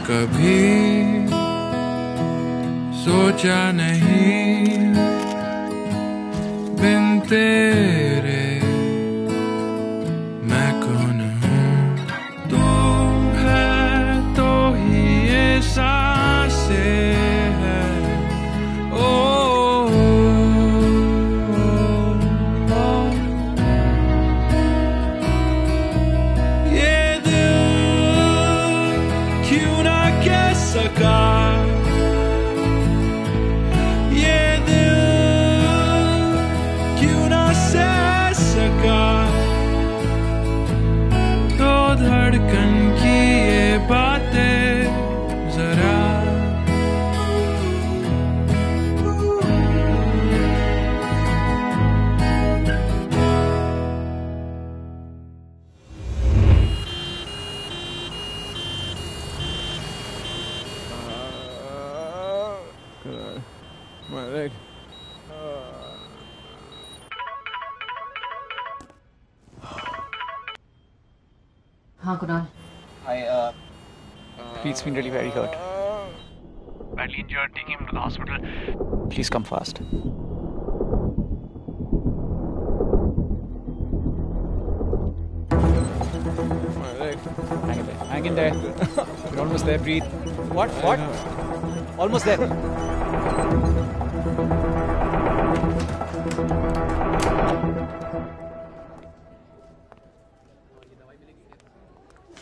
कभी सोचा नहीं बिन तेरे मैं कौन हूँ। तू है तो ही ये सांसें है। ओ, ये दिल क्यों ना कह सका, ये दिल क्यों ना सह सका, तो धड़कन की ये बातें जरा। My leg. हाँ Kunal, Pete's been really very hurt. Badly injured, taking him to the hospital. Please come fast. My leg. Hang in there. Hang in there. You're almost there. Breathe. What? What? Almost there.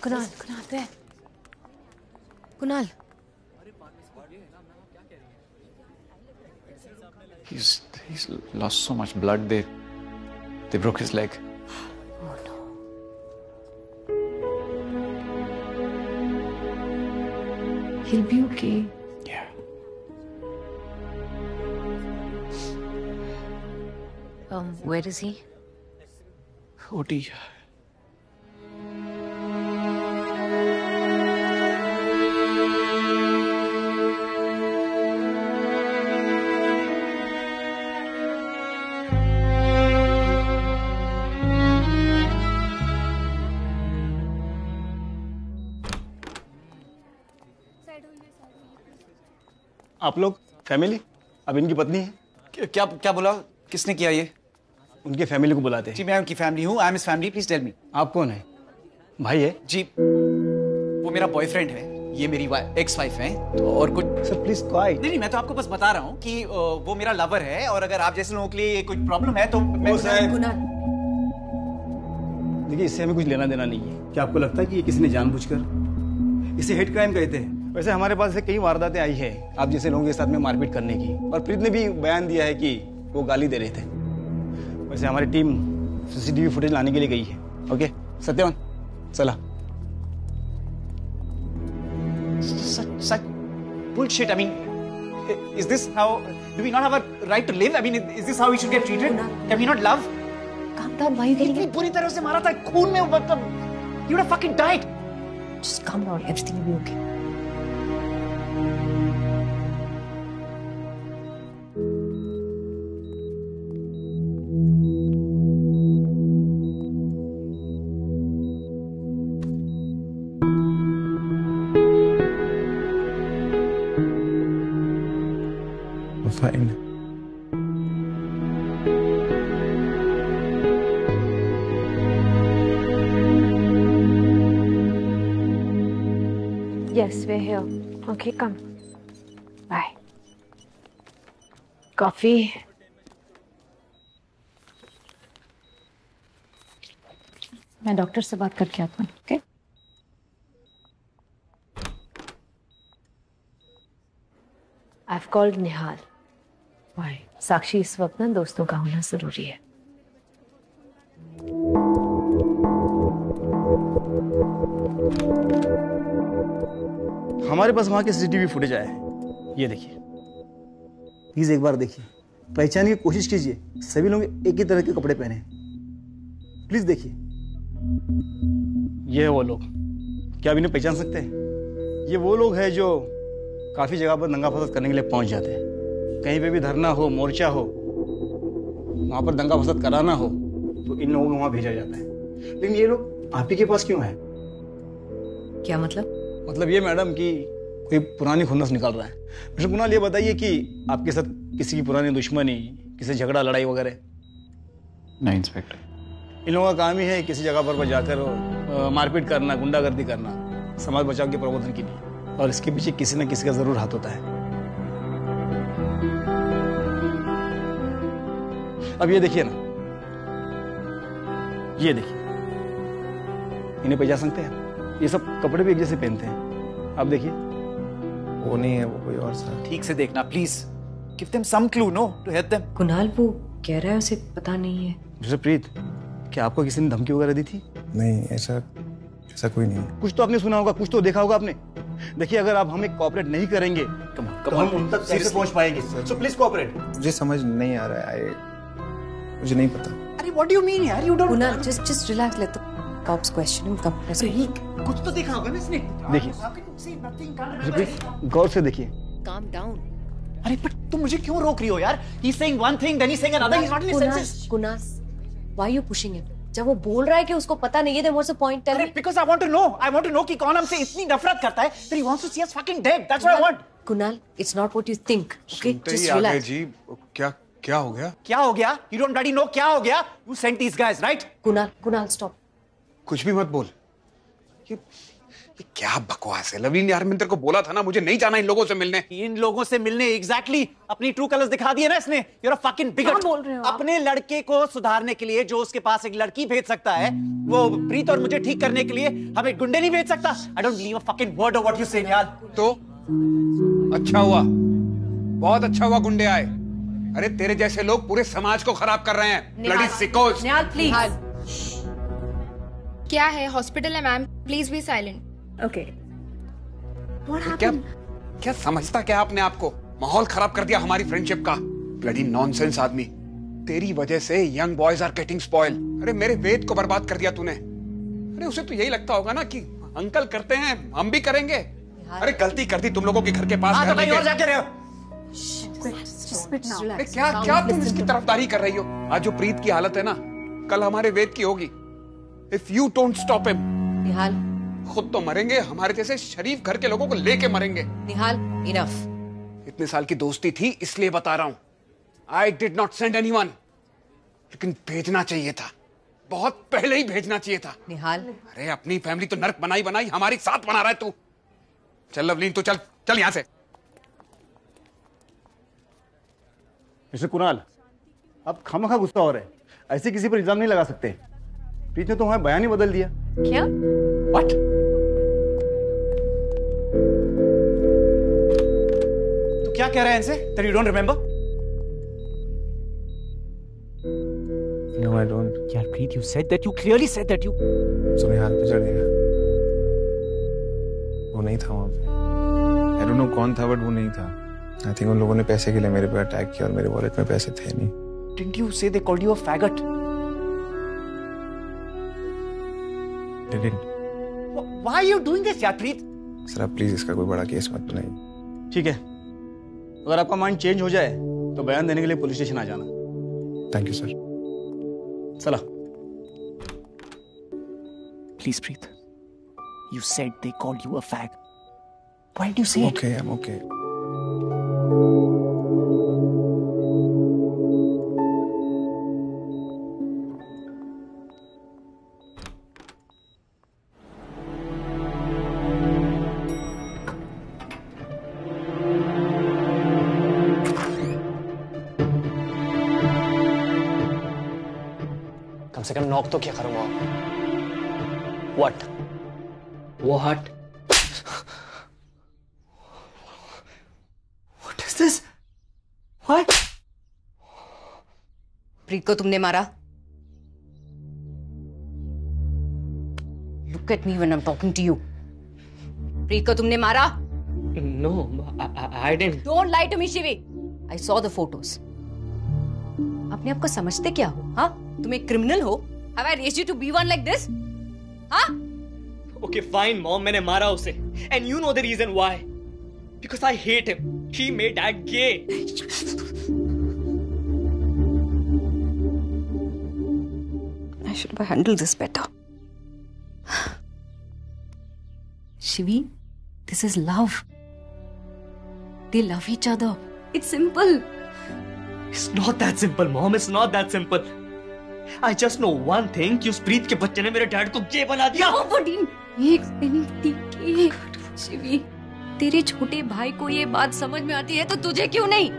Kunal, Kunal there. Kunal, He's lost so much blood. They broke his leg. oh no. He'll be okay. Yeah. Where is he? OT. आप लोग family? अब इनकी पत्नी है? क्या क्या बोला? किसने किया ये? उनके फैमिली को बुलाते हैं। जी मैं उनकी फैमिली हूँ। I am his family. Please tell me. आप कौन है? भाई है? जी वो मेरा बॉयफ्रेंड है, ये मेरी एक्स वाइफ है। तो और कुछ सर प्लीज क्वाइट। नहीं, मैं तो आपको बस बता रहा हूँ कि वो मेरा लवर है, और अगर आप जैसे लोगों के लिए कोई प्रॉब्लम है तो मैं कुणाल, देखिए इससे हमें कुछ लेना देना नहीं है। क्या आपको लगता है कि ये किसी ने जानबूझकर? इसे हेट क्राइम कहते हैं। वैसे हमारे पास से कई वारदातें आई है आप जैसे लोगों के साथ में मारपीट करने की, और प्रीत ने भी बयान दिया है कि वो गाली दे रहे थे। वैसे हमारी टीम सीसीटीवी फुटेज लाने के लिए गई है। ओके सत्यवान चला। such bullshit. I mean, is this how? Do we not have a right to live? I mean, is this how we should get treated? Can we not love? calm down. Why are you getting इतनी बुरी तरह से मारा था, खून में मतलब you would have fucking died. Just calm down. Everything will be okay. Fine. Yes, we're here. Okay, come. Bye. Coffee. मैं डॉक्टर से बात करके आता हूँ, okay? I've called Nihal. Why? साक्षी इस वक्त ना दोस्तों का होना जरूरी है. हमारे पास वहां के सीसीटीवी फुटेज आया है, ये देखिए। प्लीज एक बार देखिए, पहचानने की कोशिश कीजिए। सभी लोग एक ही तरह के कपड़े पहने हैं। प्लीज देखिए, ये है वो लोग। क्या आप इन्हें पहचान सकते हैं? ये वो लोग हैं जो काफी जगह पर दंगा फसाद करने के लिए पहुंच जाते हैं। कहीं पे भी धरना हो, मोर्चा हो, वहां पर दंगा फसाद कराना हो तो इन लोगों को वहां भेजा जाता है। लेकिन ये लोग आप ही के पास क्यों है? क्या मतलब? मतलब ये मैडम कि कोई पुरानी खुन्नस निकल रहा है। मिस्टर कुणाल, ये बताइए कि आपके साथ किसी की पुरानी दुश्मनी, किसी झगड़ा लड़ाई वगैरह? नहीं इंस्पेक्टर, इन लोगों का काम ही है किसी जगह पर जाकर मारपीट करना, गुंडागर्दी करना, समाज बचाव के प्रबोधन के लिए, और इसके पीछे किसी न किसी का जरूर हाथ होता है। अब ये देखिए ना, ये देखिए, इन्हें पहचान सकते हैं? ये सब कपड़े भी एक जैसे पहनते हैं। आप देखिए, वो नहीं है, वो कोई और सा। ठीक से देखना please, give them some clue no to help them. Kunal वो कह रहा है उसे पता नहीं है। मिस्टर प्रीत, क्या आपको किसी ने धमकी वगैरह दी थी? नहीं, ऐसा कोई नहीं है। कुछ तो आपने सुना होगा, कुछ तो देखा होगा आपने। देखिए, अगर आप हमें कोऑपरेट नहीं करेंगे तो हम उन तक कैसे पहुंच पाएंगे? So please cooperate. मुझे समझ नहीं आ रहा है, मुझे नहीं पता। अरे व्हाट डू यू मीन यार, you don't. Kunal just relax, let the cops question him. कुछ तो देखा होगा ना इसने। देखिए, गौर से देखिए। Calm down. अरे बट तुम मुझे क्यों रोक रही हो यार? He's saying one thing, then he's saying another. He's not in his senses. Kunal, why are you pushing him? जब वो बोल रहा है कि उसको पता नहीं है, then what's the point? Tell me. Because I want to know. I want to know कि कौन हमसे इतनी नफरत करता है that he wants to see us fucking dead. That's what I want. Kunal, it's not what you think. Okay, सुनते just ही आ गए relax. जी। क्या हो गया? क्या हो गया? You don't bloody know क्या हो गया? You sent these guys, right? Kunal, stop. कुछ भी मत बोल। ये क्या बकवास है लवलीन यार, मैंने तेरे को बोला था ना मुझे नहीं जाना इन लोगों से मिलने। इन लोगों से मिलने exactly अपनी ट्रू कलर्स दिखा दिए ना इसने। You're a fucking bigot. क्या बोल रहे हो आप? अपने लड़के को सुधारने के लिए जो उसके पास एक लड़की भेज सकता है, वो प्रीत और मुझे ठीक करने के लिए हमें गुंडे नहीं भेज सकता। I don't believe a fucking word of what you say, निहाल। तो अच्छा हुआ, बहुत अच्छा हुआ गुंडे आए। अरे तेरे जैसे लोग पूरे समाज को खराब कर रहे हैं। ब्लडी सिकोस। निहाल प्लीज। क्या है? हॉस्पिटल है ma'am, please be silent. Okay. क्या समझता क्या आपने आपको? माहौल खराब कर दिया हमारी फ्रेंडशिप का। ब्लडी नॉनसेंस आदमी। तेरी वजह से young boys are getting spoil. अरे मेरे वेद को बर्बाद कर दिया तूने। अरे उसे तो यही लगता होगा ना कि अंकल करते हैं हम भी करेंगे। अरे गलती कर दी तुम लोगों के घर के पास। तो कहीं और जाके रहे हो। अरे क्या तुम इसकी तरफदारी कर रही हो? आज जो प्रीत की हालत है ना, कल हमारे वेद की होगी। If you don't stop him, Nihal खुद तो मरेंगे, हमारे जैसे शरीफ घर के लोगों को लेके मरेंगे। निहाल इनफ। इतने साल की दोस्ती थी इसलिए बता रहा हूं। I did not send anyone, लेकिन भेजना चाहिए था, बहुत पहले ही भेजना चाहिए था। निहाल, अरे अपनी फैमिली तो नर्क बनाई बनाई हमारी साथ बना रहा है तू। चल लवलीन तू चल यहां से। मिस्टर कुणाल, आप खामखा गुस्सा हो रहे हैं। ऐसे किसी पर इल्जाम नहीं लगा सकते। प्रीत ने तो हमें बयान ही बदल दिया। क्या? What? तू क्या कह रहा है इनसे? That you don't remember? No, I don't. यार प्रीत, you said that. You clearly said that. You. सुने हाथ पे चढ़ गया। वो नहीं था वहाँ पे। I don't know कौन था, बट वो नहीं था। I think उन लोगों ने पैसे के लिए मेरे पे अटैक किया और मेरे वॉलेट में पैसे थे नहीं। Didn't you say they called you a faggot? They didn't. Why are you doing this, यार प्रीत? सर आप प्लीज इसका कोई बड़ा केस मत बनाइए। ठीक है, अगर आपका माइंड चेंज हो जाए तो बयान देने के लिए पुलिस स्टेशन आ जाना। Thank you sir. चला। Please, Preet. You said they called you a fag. Why did you say it? Okay, I'm okay. कम से कम नॉक तो क्या करूंगा? What? What? What is this? What? प्रीत को तुमने मारा? Look at me when I'm talking to you. प्रीत को तुमने मारा? No, I didn't. Don't lie to me, Shivi. I saw the photos. अपने आप को समझते क्या हो? हाँ? तुम एक क्रिमिनल हो? Have I raised you to be one like this? हाँ? Okay, fine, mom. मैंने मारा उसे. And you know the reason why? Because I hate him. He made Dad gay. I should have handled this better. Shivi, This is love. They love each other. It's simple. It's not that simple, Mom. It's not that simple. I just know one thing कि उस प्रीत के बच्चे ने मेरे dad को गे बना दिया. Nobody makes anything gay. Shivi, तेरे छोटे भाई को ये बात समझ में आती है तो तुझे क्यों नहीं?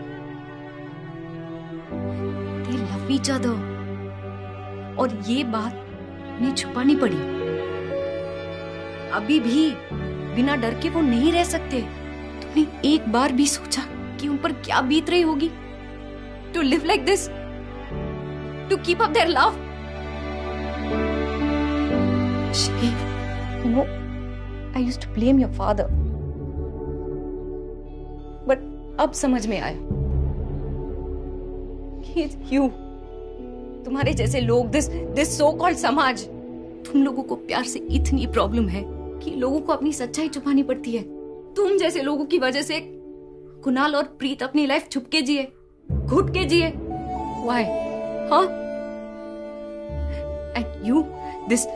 They love each other. और ये बात उन्हें छुपानी पड़ी. अभी भी बिना डर के वो नहीं रह सकते. तुमने एक बार भी सोचा कि उन पर क्या बीत रही होगी? To live like this, to keep up their love. Shivi, you know, I used to blame your father, but अब समझ में आया. It's you. तुम्हारे जैसे लोग, this so-called समाज, तुम लोगों को प्यार से इतनी प्रॉब्लम है कि लोगों को अपनी सच्चाई छुपानी पड़ती है. तुम जैसे लोगों की वजह से कुणाल और प्रीत अपनी लाइफ छुप के जिए, घुट के जिए. Why? Huh? And you, this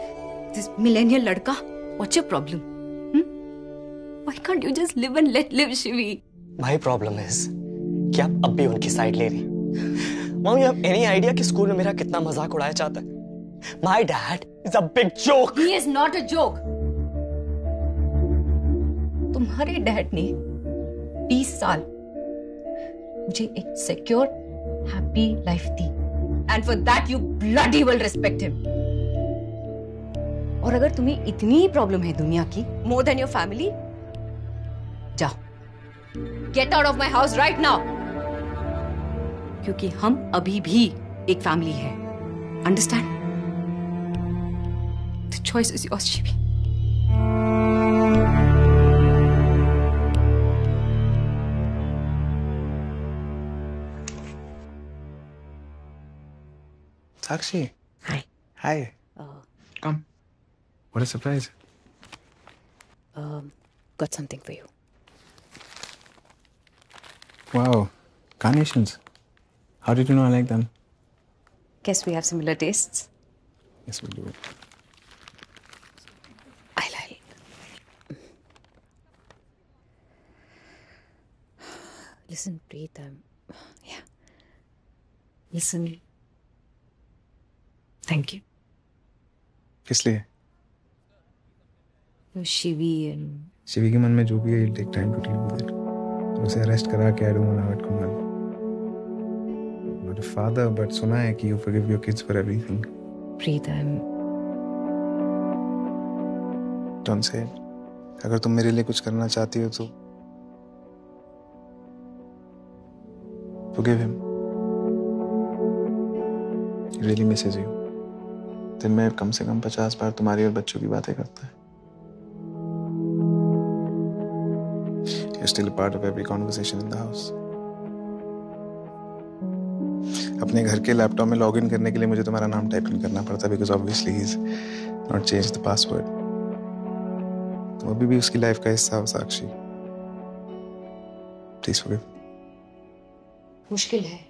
millennial लड़का, what's your problem? Why can't you just live and let live, Shivi? My problem is कि आप अब भी उनकी साइड ले रही. Mom, you have any idea कि स्कूल में मेरा कितना मजाक उड़ाया जाता है? My dad is a big joke. He is not a joke. तुम्हारे डैड ने 20 साल मुझे एक secure, happy life the. And for that you bloody well respect him. और अगर तुम्हें इतनी ही प्रॉब्लम है दुनिया की, मोर देन योर फैमिली, जाओ, get out of my house right now. क्योंकि हम अभी भी एक फैमिली है. Understand? The choice is yours, Shivi. Sakshi. Hi. Hi. Come. What a surprise. Got something for you. Wow. Carnations. How did you know I like them? Guess we have similar tastes. Yes, we do. I'll. Listen, Preet. Yeah. Listen. Thank you. किस लिए? Shivi and. Shivi के मन में जो भी है, it'll take time to deal with it. उसे arrest करा के I don't want to hurt Kunal. Not a father, but सुना है कि you forgive your kids for everything. Preet, Don't say it. अगर तुम मेरे लिए कुछ करना चाहती हो तो forgive him. He really misses you. दिन में कम से कम 50 बार तुम्हारी और बच्चों की बातें करता है. You're still a part of every conversation in the house. अपने घर के लैपटॉप में लॉगिन करने के लिए मुझे तुम्हारा नाम टाइप नहीं करना पड़ता because obviously he's not changed the password. तुम अभी भी उसकी लाइफ का हिस्सा हो, साक्षी. Please forgive. मुश्किल है,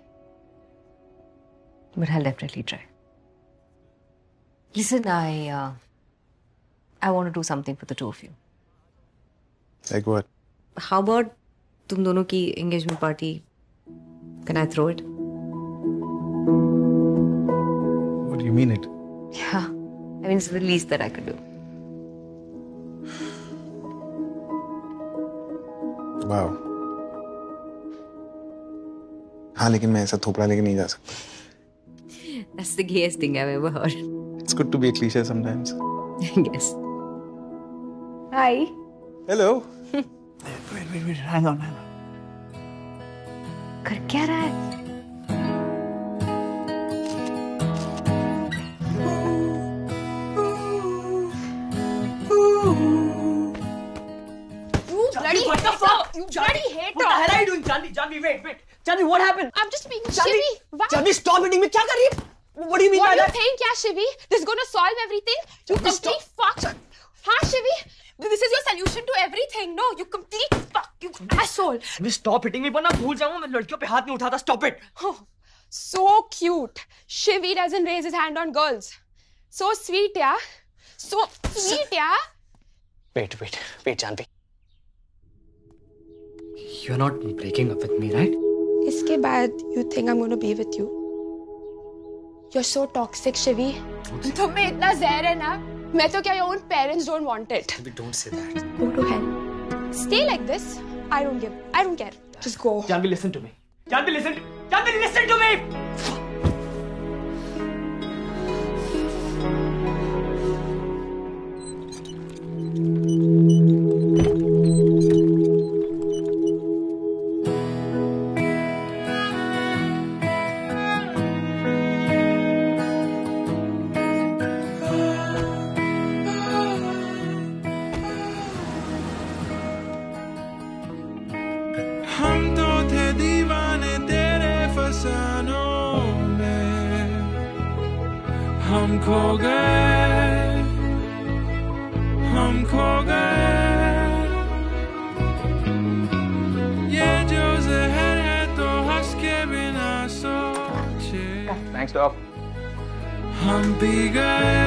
but I'll definitely try. Listen, I want to do something for the two of you. Like what? How about तुम दोनों की engagement party? Can I throw it? What do you mean it? Yeah, I mean it's the least that I could do. Wow. हाँ, लेकिन मैं ऐसा थोपड़ा लेके नहीं जा सकता. That's the gayest thing I've ever heard. It's good to be a cliché sometimes. I guess. Hi. Hello. Wait, hang on. कर क्या रहा है? What the fuck? You bloody hater! What the hell are you doing, Janvi? Wait. Janvi, what happened? I'm just being Shivi. Wow. Janvi, stop hitting me. क्या कर रही है? What do you mean What by do you that? think, yeah, Shivi? This is gonna solve everything? You Janvi, complete fuck. Huh, Shivi? This is your solution to everything. No, you complete fuck. You asshole. Janvi, stop hitting me. वरना भूल जाऊंगा मैं लड़कियों पे हाथ नहीं उठाता. Stop it. Oh, so cute. Shivi doesn't raise his hand on girls. So sweet, yeah. So sweet, yeah. Wait, Janvi. You're not breaking up with me, right? इसके बाद you think I'm going to be with you? You're so toxic, Shivi. तुम्हें इतना ज़हर है ना? मैं तो क्या your own parents don't want it. Don't say that. Go to hell. Stay like this. I don't care. Just go. Janvi, listen to me. Janvi, listen to me. हम तो थे दीवाने तेरे फसानों में, हम खो गए ये जो जहर है तो हंस के बिना सोचे Thanks, Doc. हम पी गए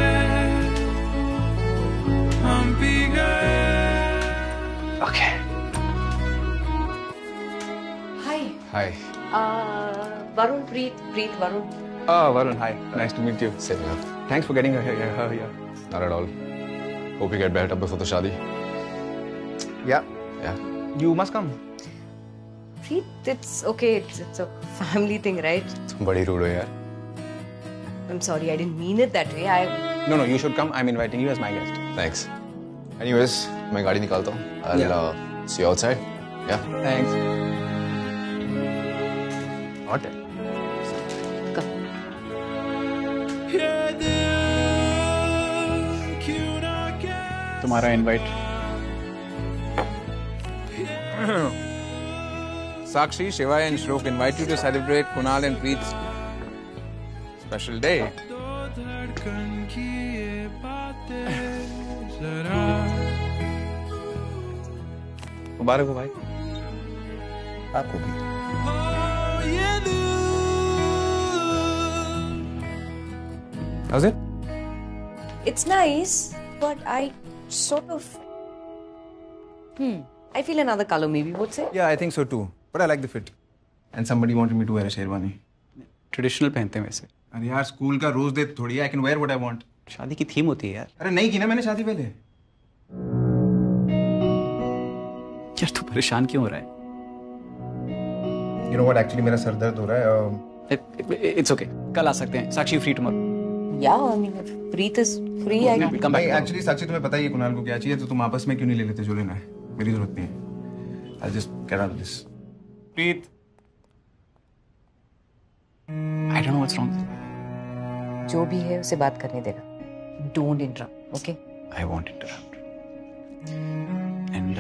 Okay. Hi. Hi. Varun, Preet, Varun. Oh, Varun, hi. Nice to meet you. Same here. Thanks for getting her here. Not at all. Hope you get better before the shadi. Yeah. Yeah. You must come. Preet, it's okay. It's a family thing, right? तुम बड़ी rude हो यार. I'm sorry, I didn't mean it that way. No, you should come. I'm inviting you as my guest. Thanks. Anyways, मैं गाड़ी निकालता हूँ. I'll see you outside. Yeah. Thanks. What? Come. तुम्हारा invite. Sakshi, Shiva and Shrok invite you to celebrate Kunal and Preet's special day. मुबारक हो भाई. आपको भी. How's it? It's nice, but I sort of... I feel another color maybe, what's it? Yeah, I think so too. But I like the fit. And somebody wanted me to wear a sherwani. Traditional पहनते हैं वैसे. अरे यार school का rose day थोड़ी है. I can wear what I want. शादी की थीम होती है यार. अरे नहीं की ना मैंने शादी पहले. यार तू परेशान क्यों हो रहा है? You know what? Actually मेरा सर दर्द हो रहा है. It's okay. कल आ सकते हैं. Sakshi free tomorrow. Yeah, I mean, if Preet is free, I can come back. Actually साक्षी तुम्हें पता ही है कुणाल को क्या चाहिए, तो तुम आपस में क्यों नहीं ले लेते जो लेना है? मेरी जरूरत नहीं है. I'll just get out of this. Preet. I don't know what's wrong. जो भी है उसे बात करने देना. Don't interrupt, okay? I won't interrupt. And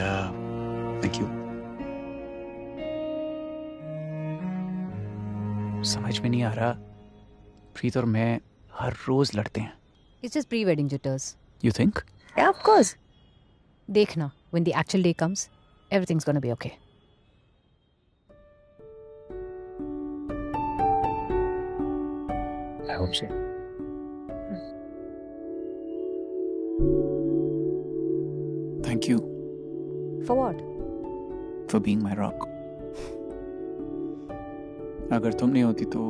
thank you. समझ में नहीं आ रहा. प्रीत और मैं हर रोज लड़ते हैं. It's just pre-wedding jitters. You think? Yeah, of course. Dekhna, when the actual day comes, everything's gonna be okay. I hope so. Thank you For what? for being my rock. अगर तुम नहीं होती तो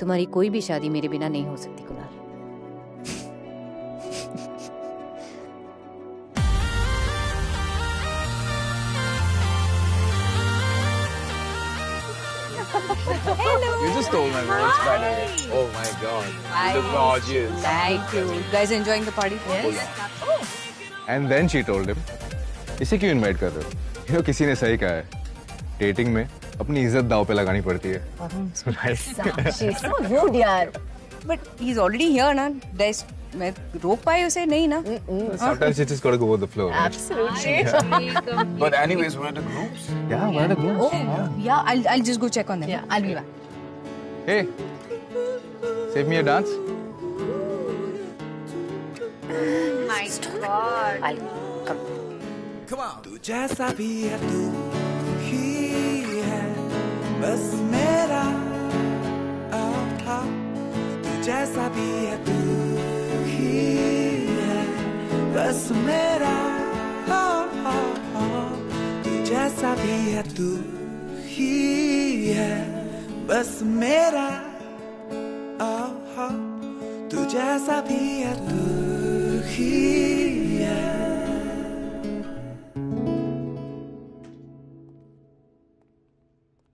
तुम्हारी कोई भी शादी मेरे बिना नहीं हो सकती Kunal. You just stole my words, by the way. Oh my God. You look gorgeous. Thank you. You guys enjoying the party? Yes. And then she told him, इसे क्यों इनवाइट कर रहे हो? You know, किसी ने सही कहा है. डेटिंग में अपनी इज्जत दांव पे लगानी पड़ती है. She's so rude, यार. But he's already here, ना? मैं रोक पाई उसे नहीं ना? Sometimes you just gotta go with the flow. Right? Absolutely. But anyways, we're at the groups. Yeah, we're at the groups. Oh, yeah. I'll just go check on them. Yeah. I'll be back. Hey, save me a dance. My God. I'll come. तू जैसा भी है तू ही है बस मेरा था. तू जैसा भी है तू है बस मेरा, तू जैसा भी है तू ही है बस मेरा, तू जैसा भी है तू ही है।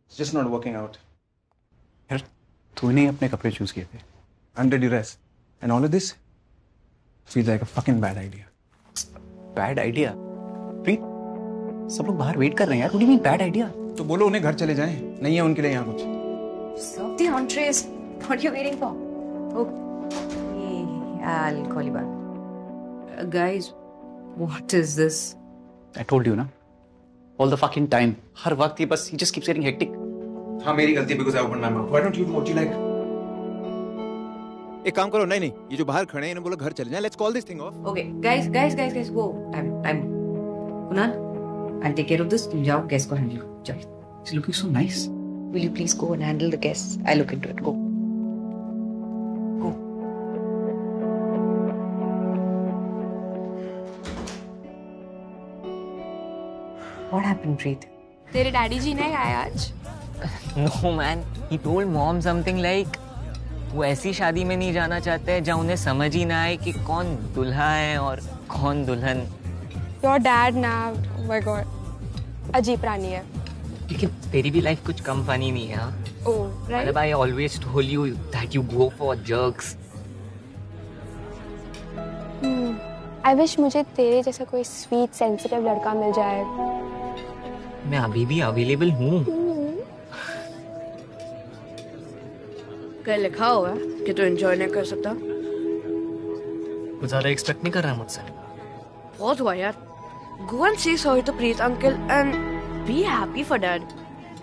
It's just not working out. यार तूने ही अपने कपड़े चूज किए थे Under duress. And all of this feels like a fucking bad idea. Bad idea. Preet सब लोग बाहर वेट कर रहे हैं यार, what do you mean bad idea? तो बोलो उन्हें घर चले जाएं, नहीं है उनके लिए यहाँ कुछ। Serve the entrees. What are you waiting for? Okay, I'll call you back. Guys, what is this? I told you ना, all the fucking time, हर वक्त ये बस he just keeps getting hectic. हाँ मेरी गलती है because I opened my mouth. Why don't you do what you like? एक काम करो, नहीं ये जो बाहर खड़े हैं इन्हें बोलो घर चले जाएं. Let's call this thing off. Okay, guys, go. Time. Kunal, I'll take care of this. तुम जाओ, guest को handle करो. चल. She's looking so nice. Will you please go and handle the guests? I'll look into it. Go. What happened, Preet? तेरे daddy जी नहीं आए आज? No man, he told mom something like वो ऐसी शादी में नहीं जाना चाहते हैं जहाँ उन्हें समझ ही ना आए कि कौन दुल्हा है और कौन दुल्हन। Your dad ना, oh my God, अजीब प्राणी है। लेकिन तेरी भी लाइफ कुछ कम फनी नहीं है, हाँ? Oh, right? मतलब I always told you that you go for jerks. I wish मुझे तेरे जैसा कोई स्वीट सेंसिटिव लड़का मिल जाए। मैं अभी भी अवेलेबल हूँ। क्या लिखा हुआ है कि तू एंजॉय नहीं कर सकता? कुछ ज़्यादा एक्सपेक्ट नहीं कर रहा मुझसे। बहुत हुआ यार। Go and say sorry to Preet uncle and be happy for dad.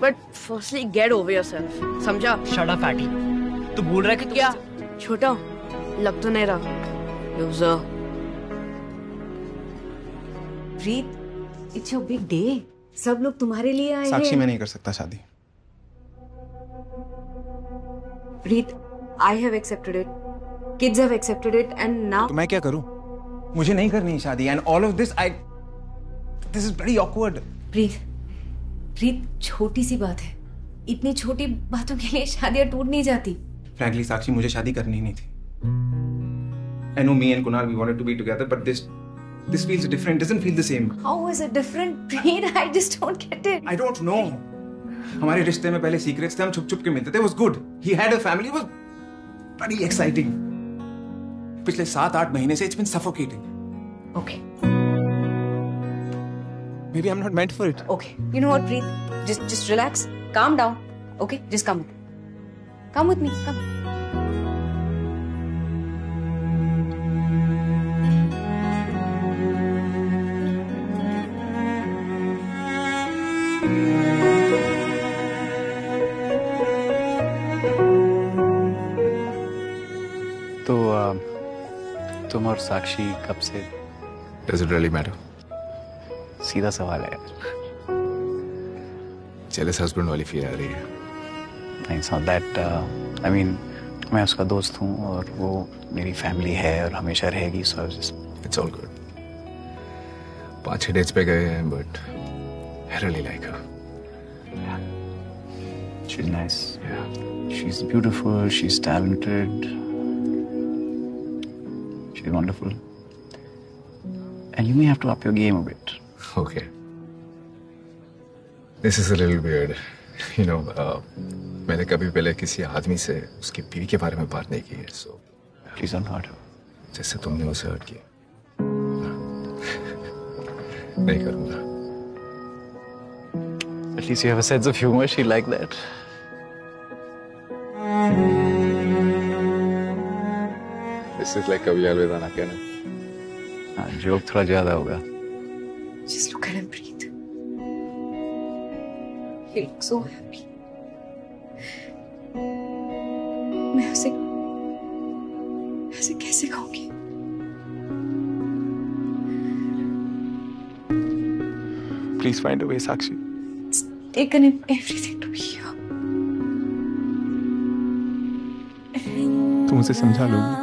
But firstly get over yourself. समझा? Shut up, Fatty. तू बोल रहा है कि तू क्या? छोटा लग तो नहीं रहा। Loser. Preet, it's your big day. सब लोग तुम्हारे लिए आए हैं। साक्षी मैं नहीं कर सकता शादी। Preet, I have accepted it. Kids have accepted it, and now. तो मैं क्या करूं? मुझे नहीं करनी शादी, and all of this this is very awkward. Preet, छोटी सी बात है। इतनी छोटी बातों के लिए शादियां टूट नहीं जाती। Frankly, साक्षी मुझे शादी करनी ही नहीं थी। I know me and Kunal we wanted to be together, but this feels different. Doesn't feel the same. How is it different, Preet? I just don't get it. I don't know. हमारे रिश्ते में पहले secrets थे, हम छुप छुप के मिलते थे. It was good. He had a family. It was very exciting. पिछले 7-8 महीने से it's been suffocating. Okay. Maybe I'm not meant for it. Okay. You know what, Preet? Just relax. Calm down. Okay? Just come. Come with me. Come. तो तुम और साक्षी कब से? Does it really matter? सीधा सवाल है यार। Jealous husband वाली फील आ रही है। नहीं, it's not that. I mean, मैं उसका दोस्त हूँ और वो मेरी फैमिली है और हमेशा रहेगी, so It's all good. 5-6 dates पे गए हैं, but I really like her. Yeah. She's nice. Yeah. She's beautiful. She's talented. She's wonderful. And you may have to up your game a bit. Okay. This is a little weird. You know, मैंने कभी पहले किसी आदमी से उसकी बीवी के बारे में बात नहीं की है, so. Please don't hurt her. जैसे तुमने उसे हर्ट किया। नहीं करूँगा। At least you have a sense of humor. She like that. This is like कभी अलविदा ना कहना। हाँ, जोक थोड़ा ज्यादा होगा। Just look at him, Preet. He looks so happy. मैं उसे कैसे कहूँगी? Please find a way, Sakshi. It's taken him everything to be here. तुम उसे समझा लोगी?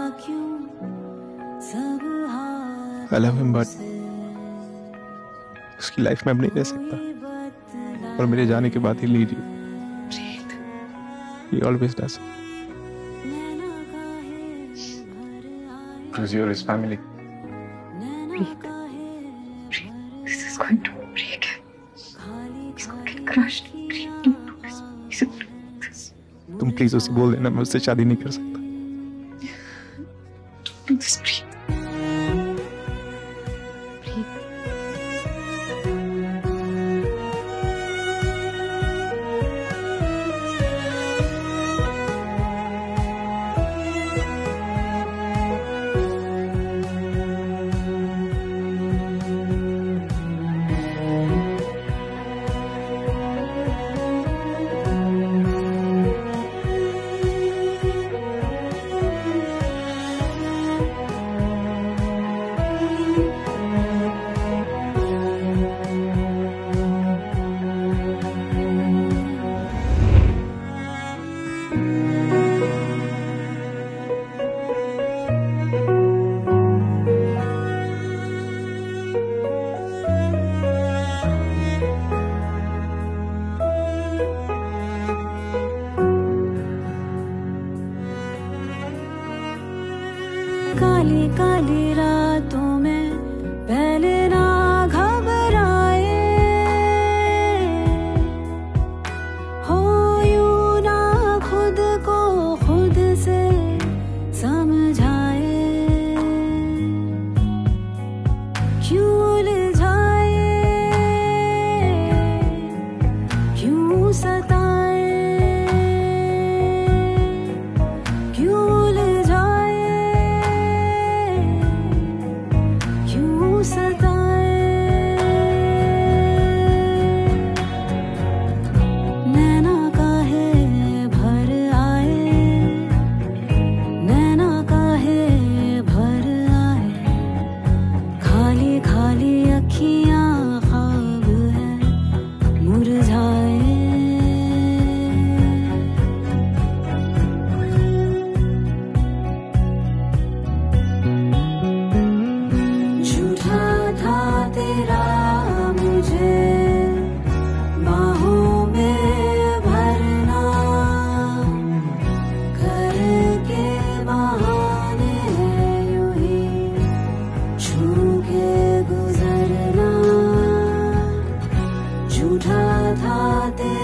I love him, but उसकी लाइफ में अब नहीं रह सकता, और मेरे जाने के बाद ही lead you. He always does. Because you're his family. This is going to break him. He's going to get crushed. Don't do this. Don't do this. तुम प्लीज उसे बोल देना मैं उससे शादी नहीं कर सकता. Don't do this, Preet. Kali Kali रातों में पहले ना घबराए, हो यूं ना खुद को खुद से समझाए, क्यों उलझाए, क्यों सताए, क्यों नैना काहे भर आए, नैना काहे भर आए, खाली खाली अखियां ख्वाब है मुरझाए, झूठा था तेरा मुझे बाहों में भरना, करके बहाने यूं ही छू के गुजरना, झूठा था तेरा